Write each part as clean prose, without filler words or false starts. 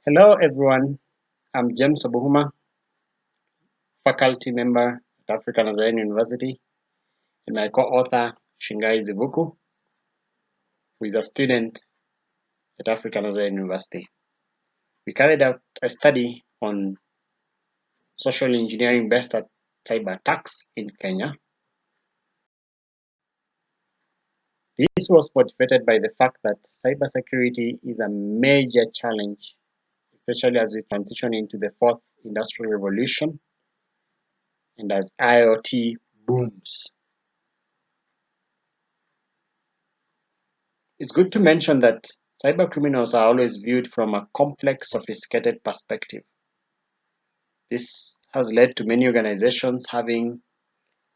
Hello everyone, I'm James Obuhuma, faculty member at Africa Nazarene University, and my co-author Shingai Zivuku, who is a student at Africa Nazarene University. We carried out a study on social engineering based at cyber attacks in Kenya. This was motivated by the fact that cybersecurity is a major challenge, especially as we transition into the fourth industrial revolution and as IoT booms. It's good to mention that cybercriminals are always viewed from a complex, sophisticated perspective. This has led to many organizations having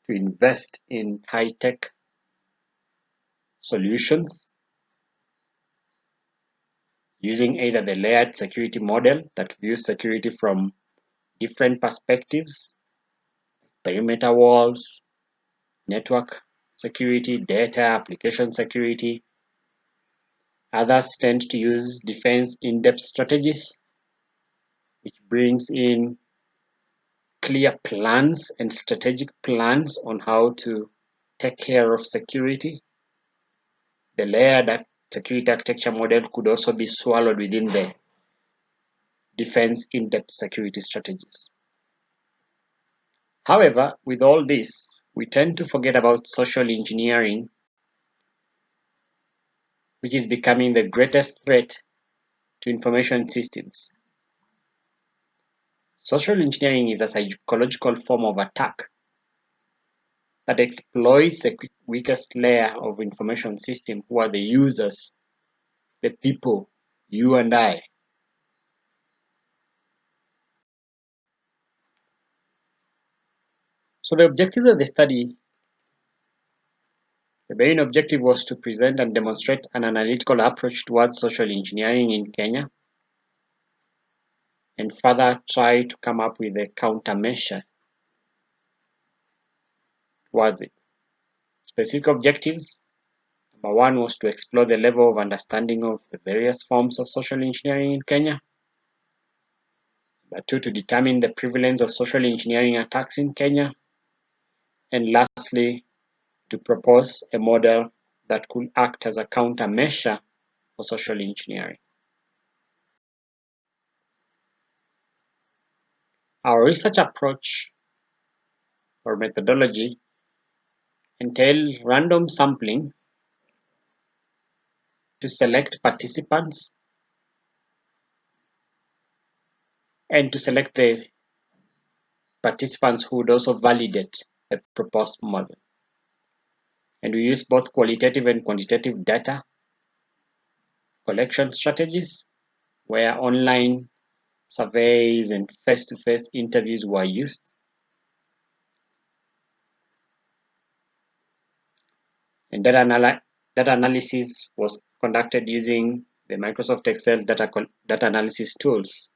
to invest in high-tech solutions using either the layered security model that views security from different perspectives, perimeter walls, network security, data, application security. Others tend to use defense in-depth strategies, which brings in clear plans and strategic plans on how to take care of security. The layered security architecture model could also be swallowed within the defense in-depth security strategies. However, with all this, we tend to forget about social engineering, which is becoming the greatest threat to information systems. Social engineering is a psychological form of attack that exploits the weakest layer of information system, who are the users, the people, you and I. So the objectives of the study, the main objective was to present and demonstrate an analytical approach towards social engineering in Kenya, and further try to come up with a countermeasure towards it. Specific objectives: number one was to explore the level of understanding of the various forms of social engineering in Kenya. Number two, to determine the prevalence of social engineering attacks in Kenya. And lastly, to propose a model that could act as a countermeasure for social engineering. Our research approach or methodology entails random sampling to select participants and to select the participants who would also validate a proposed model. And we use both qualitative and quantitative data collection strategies, where online surveys and face-to-face interviews were used. And data analysis was conducted using the Microsoft Excel data analysis tools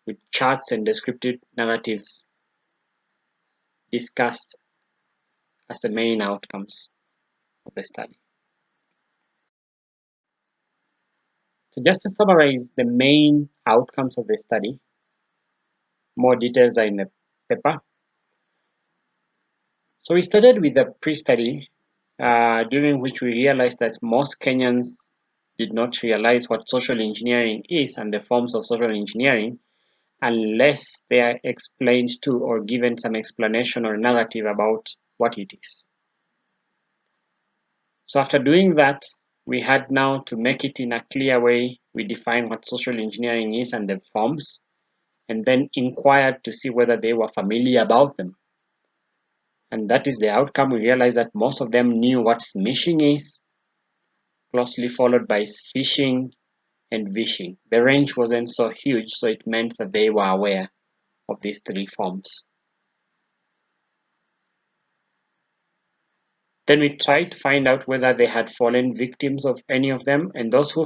with charts and descriptive narratives discussed as the main outcomes of the study. So just to summarize the main outcomes of the study, more details are in the paper. So we started with the pre-study, during which we realized that most Kenyans did not realize what social engineering is and the forms of social engineering unless they are explained to or given some explanation or narrative about what it is. So after doing that, we had now to make it in a clear way. We define what social engineering is and the forms, and then inquired to see whether they were familiar about them. And that is the outcome. We realized that most of them knew what smishing is, closely followed by phishing and vishing. The range wasn't so huge, so it meant that they were aware of these three forms. Then we tried to find out whether they had fallen victims of any of them, and those who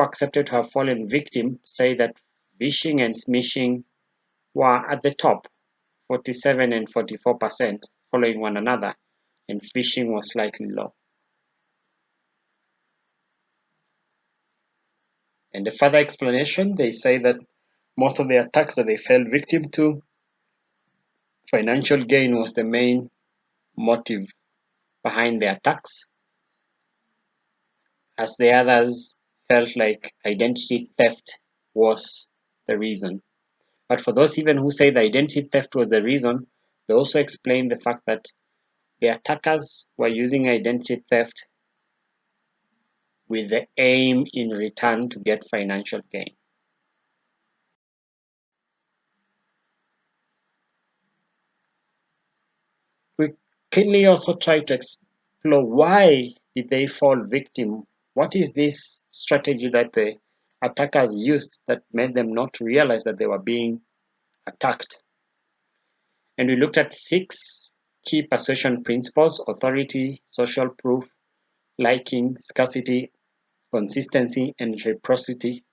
accepted to have fallen victim say that vishing and smishing were at the top, 47 and 44%, following one another, and phishing was slightly low. And the further explanation, they say that most of the attacks that they fell victim to, financial gain was the main motive behind the attacks, as the others felt like identity theft was the reason. But for those even who say the identity theft was the reason, they also explain the fact that the attackers were using identity theft with the aim in return to get financial gain. We keenly also try to explore why did they fall victim? What is this strategy that the attackers used that made them not realize that they were being attacked? And we looked at 6 key persuasion principles: authority, social proof, liking, scarcity, consistency, and reciprocity.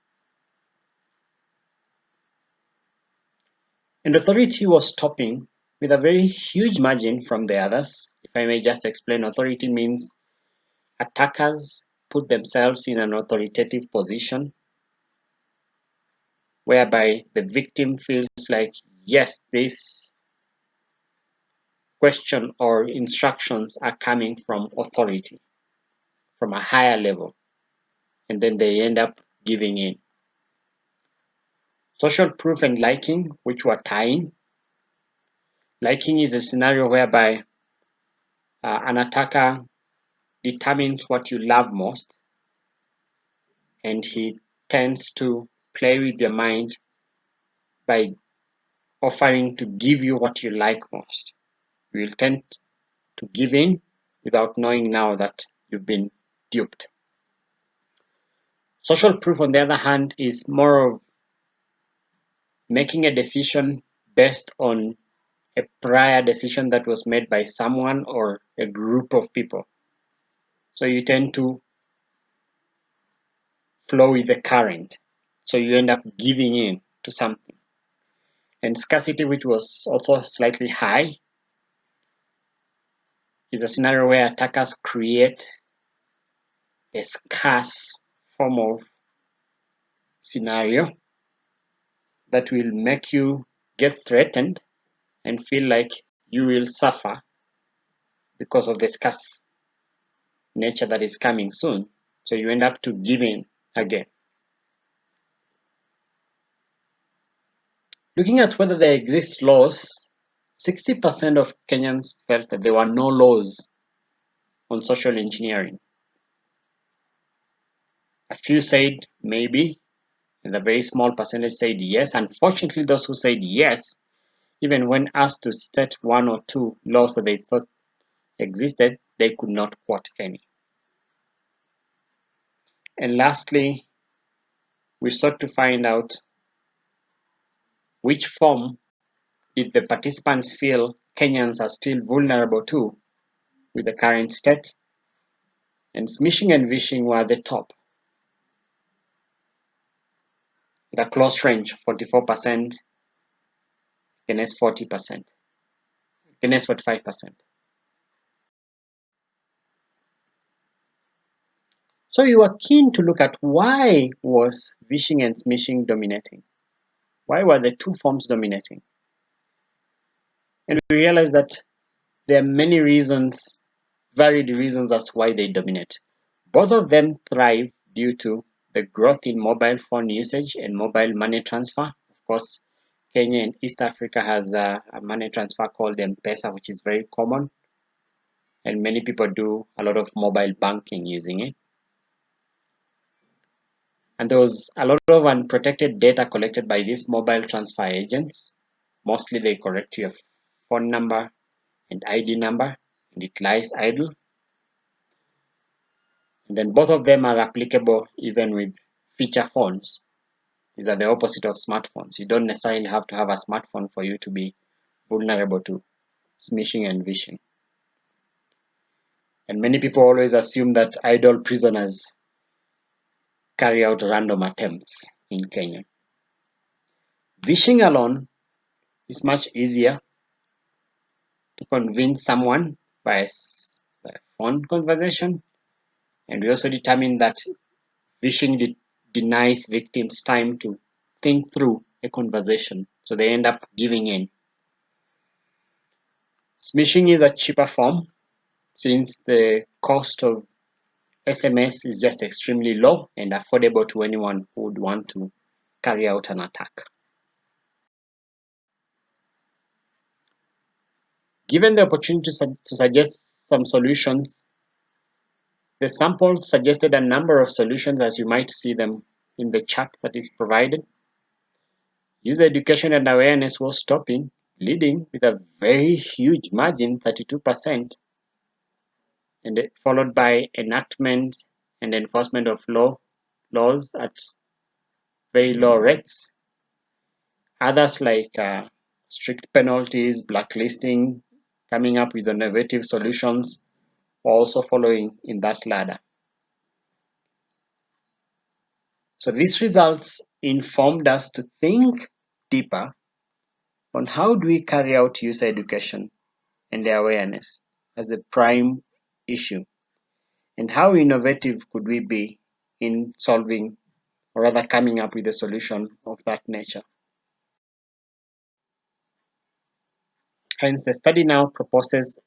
And authority was topping with a very huge margin from the others. If I may just explain, authority means attackers put themselves in an authoritative position whereby the victim feels like, yes, this question or instructions are coming from authority, from a higher level, and then they end up giving in. Social proof and liking, which were tying. Liking is a scenario whereby an attacker determines what you love most, and he tends to play with your mind by offering to give you what you like most. You will tend to give in without knowing now that you've been duped. Social proof, on the other hand, is more of making a decision based on a prior decision that was made by someone or a group of people. So you tend to flow with the current. So you end up giving in to something. And scarcity, which was also slightly high, is a scenario where attackers create a scarce form of scenario that will make you get threatened and feel like you will suffer because of the scarce nature that is coming soon. So you end up to giving again. Looking at whether there exist laws, 60% of Kenyans felt that there were no laws on social engineering. A few said maybe, and a very small percentage said yes. Unfortunately, those who said yes, even when asked to state 1 or 2 laws that they thought existed, they could not quote any. And lastly, we sought to find out which form did the participants feel Kenyans are still vulnerable to with the current state, and smishing and vishing were at the top, with a close range, 44% against 40%, against 45%. So we were keen to look at why was vishing and smishing dominating? Why were the 2 forms dominating? And we realized that there are many reasons, varied reasons as to why they dominate. Both of them thrive due to the growth in mobile phone usage and mobile money transfer. Of course, Kenya and East Africa has a money transfer called M-Pesa, which is very common, and many people do a lot of mobile banking using it. And there was a lot of unprotected data collected by these mobile transfer agents. Mostly they correct your phone number and ID number, and it lies idle. And then both of them are applicable even with feature phones. These are the opposite of smartphones. You don't necessarily have to have a smartphone for you to be vulnerable to smishing and vishing. And many people always assume that idle prisoners carry out random attempts in Kenya. Vishing alone is much easier to convince someone by a phone conversation, and we also determined that vishing denies victims time to think through a conversation, so they end up giving in. Smishing is a cheaper form since the cost of SMS is just extremely low and affordable to anyone who would want to carry out an attack. Given the opportunity to suggest some solutions, the sample suggested a number of solutions as you might see them in the chart that is provided. User education and awareness was stopping, leading with a very huge margin, 32%, and followed by enactment and enforcement of laws at very low rates. Others like strict penalties, blacklisting, coming up with innovative solutions, also following in that ladder. So these results informed us to think deeper on how do we carry out user education and the awareness as the prime issue, and how innovative could we be in solving or rather coming up with a solution of that nature. Hence, the study now proposes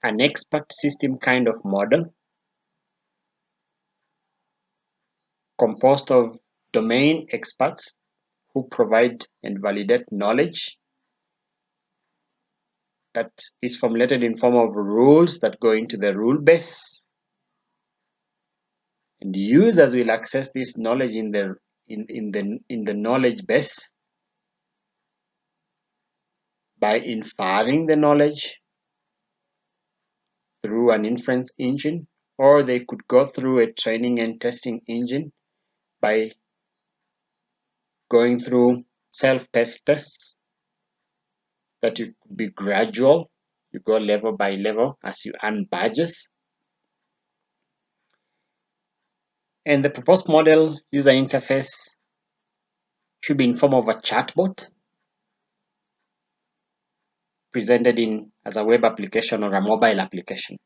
an expert system kind of model composed of domain experts who provide and validate knowledge that is formulated in form of rules that go into the rule base, and users will access this knowledge in the knowledge base by inferring the knowledge through an inference engine, or they could go through a training and testing engine by going through self-paced tests that you could be gradual. You go level by level as you earn badges. And the proposed model user interface should be in form of a chatbot presented in as a web application or a mobile application.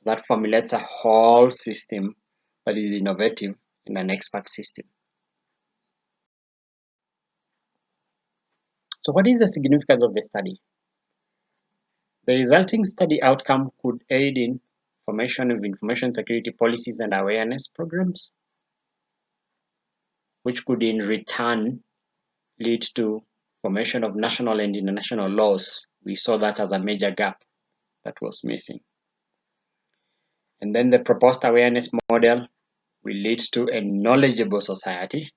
That formulates a whole system that is innovative in an expert system. So what is the significance of the study? The resulting study outcome could aid in formation of information security policies and awareness programs, which could in return lead to formation of national and international laws. We saw that as a major gap that was missing. And then the proposed awareness model will lead to a knowledgeable society,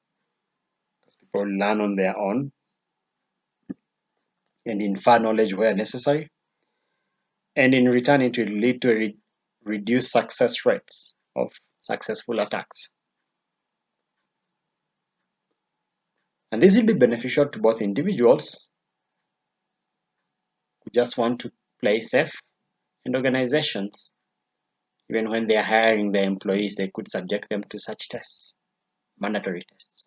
because people learn on their own and infer knowledge where necessary. And in return, it will lead to reduced success rates of successful attacks. And this will be beneficial to both individuals who just want to play safe and organizations. Even when they are hiring their employees, they could subject them to such tests, mandatory tests.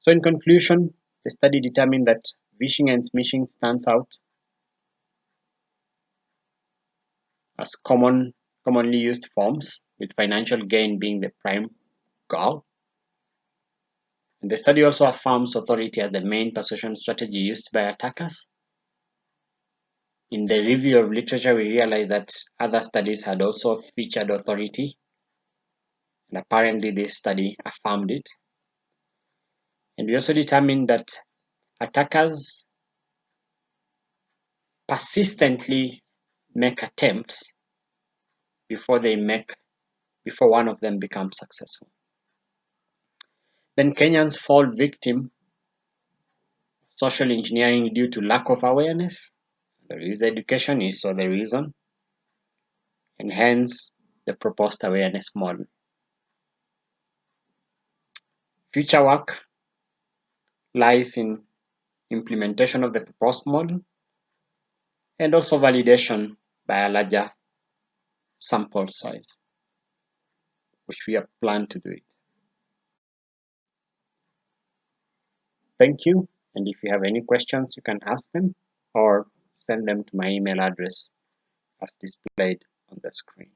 So in conclusion, the study determined that phishing and smishing stands out as commonly used forms, with financial gain being the prime goal. And the study also affirms authority as the main persuasion strategy used by attackers. In the review of literature, we realized that other studies had also featured authority, and apparently this study affirmed it. And we also determined that attackers persistently make attempts before one of them becomes successful. Then Kenyans fall victim of social engineering due to lack of awareness. There is education is so the reason, and hence the proposed awareness model. Future work lies in implementation of the proposed model and also validation by a larger sample size, which we have planned to do it. Thank you, and if you have any questions, you can ask them or send them to my email address as displayed on the screen.